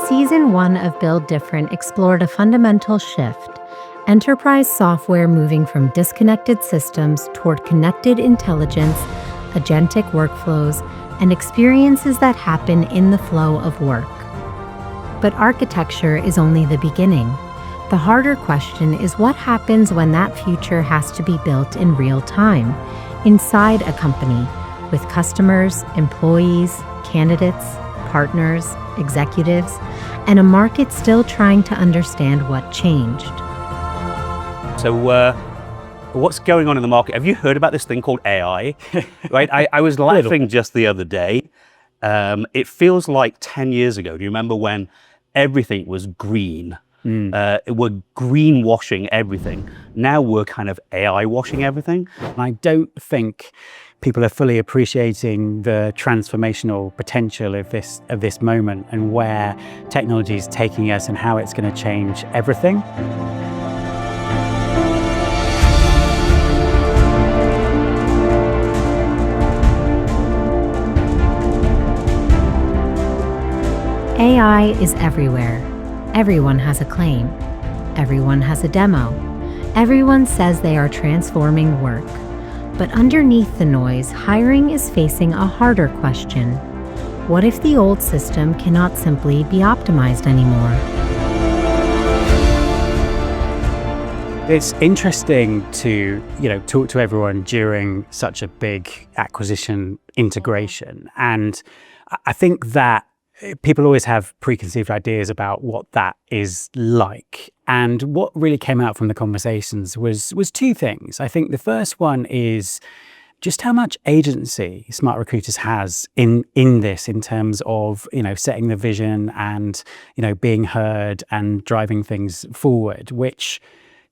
Season 1 of Build Different explored a fundamental shift: enterprise software moving from disconnected systems toward connected intelligence, agentic workflows, and experiences that happen in the flow of work. But architecture is only the beginning. The harder question is what happens when that future has to be built in real time, inside a company, with customers, employees, candidates, partners, executives, and a market still trying to understand what changed. So what's going on in the market? Have you heard about this thing called AI? Right? I was laughing just the other day. It feels like 10 years ago. Do you remember when everything was green? We're greenwashing everything. Now we're kind of AI washing everything. And I don't think people are fully appreciating the transformational potential of this moment and where technology is taking us and how it's going to change everything. AI is everywhere. Everyone has a claim. Everyone has a demo. Everyone says they are transforming work. But underneath the noise, hiring is facing a harder question. What if the old system cannot simply be optimized anymore? It's interesting to, talk to everyone during such a big acquisition integration. And I think that people always have preconceived ideas about what that is like. And what really came out from the conversations was two things. I think the first one is just how much agency SmartRecruiters has in this, in terms of, setting the vision and, being heard and driving things forward, which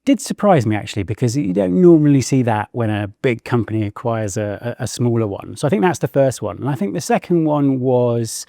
did surprise me actually, because you don't normally see that when a big company acquires a smaller one. So I think that's the first one. And I think the second one was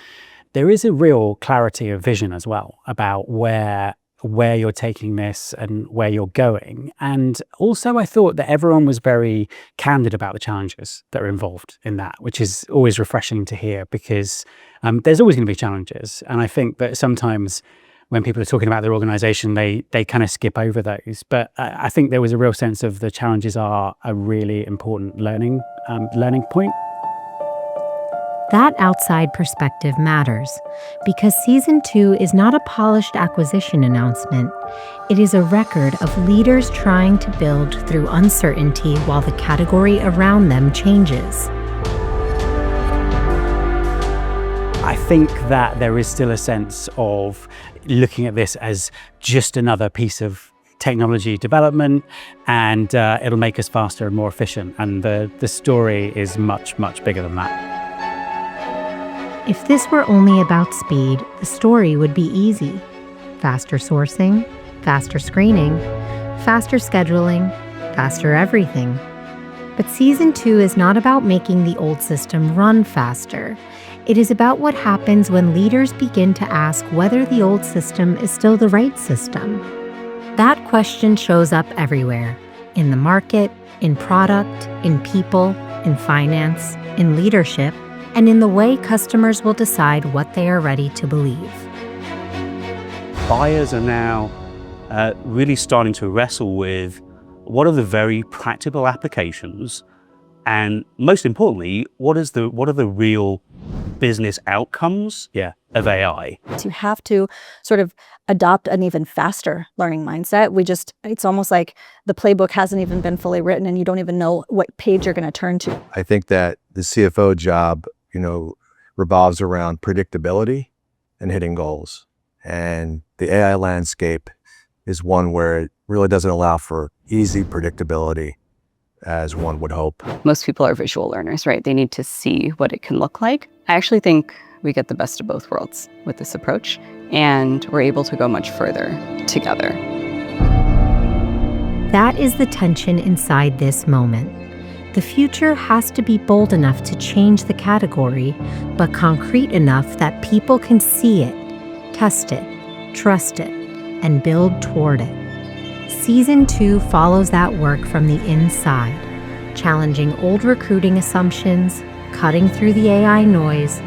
there is a real clarity of vision as well about where you're taking this and where you're going. And also I thought that everyone was very candid about the challenges that are involved in that, which is always refreshing to hear, because there's always going to be challenges. And I think that sometimes when people are talking about their organization, they kind of skip over those. But I think there was a real sense of the challenges are a really important learning point. That outside perspective matters, because Season 2 is not a polished acquisition announcement. It is a record of leaders trying to build through uncertainty while the category around them changes. I think that there is still a sense of looking at this as just another piece of technology development, and it'll make us faster and more efficient. And the story is much, much bigger than that. If this were only about speed, the story would be easy. Faster sourcing, faster screening, faster scheduling, faster everything. But Season 2 is not about making the old system run faster. It is about what happens when leaders begin to ask whether the old system is still the right system. That question shows up everywhere: in the market, in product, in people, in finance, in leadership, and in the way customers will decide what they are ready to believe. Buyers are now really starting to wrestle with what are the very practical applications, and most importantly, what are the real business outcomes of AI? You have to sort of adopt an even faster learning mindset. It's almost like the playbook hasn't even been fully written and you don't even know what page you're going to turn to. I think that the CFO job, revolves around predictability and hitting goals. And the AI landscape is one where it really doesn't allow for easy predictability as one would hope. Most people are visual learners, right? They need to see what it can look like. I actually think we get the best of both worlds with this approach, and we're able to go much further together. That is the tension inside this moment. The future has to be bold enough to change the category, but concrete enough that people can see it, test it, trust it, and build toward it. Season 2 follows that work from the inside, challenging old recruiting assumptions, cutting through the AI noise,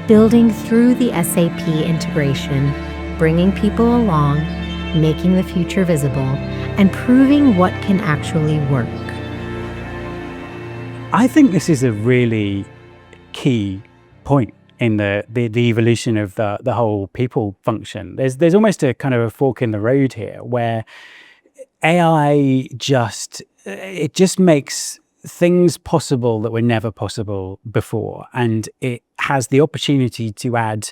building through the SAP integration, bringing people along, making the future visible, and proving what can actually work. I think this is a really key point in the evolution of the whole people function. There's almost a kind of a fork in the road here where AI just makes things possible that were never possible before, and it has the opportunity to add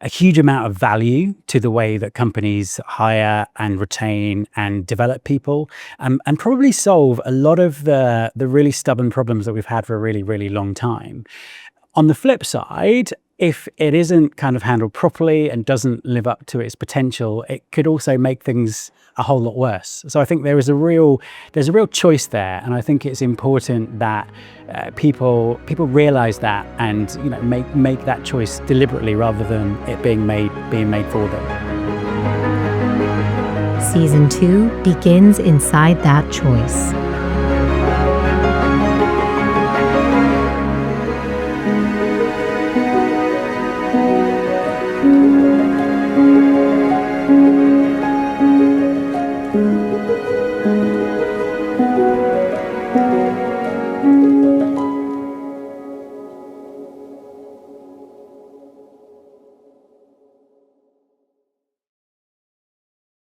a huge amount of value to the way that companies hire and retain and develop people, and probably solve a lot of the really stubborn problems that we've had for a really, really long time. On the flip side, if it isn't kind of handled properly and doesn't live up to its potential, it could also make things a whole lot worse. So I think there's a real choice there, and I think it's important that people realize that and make that choice deliberately rather than it being made for them. Season 2 begins inside that choice.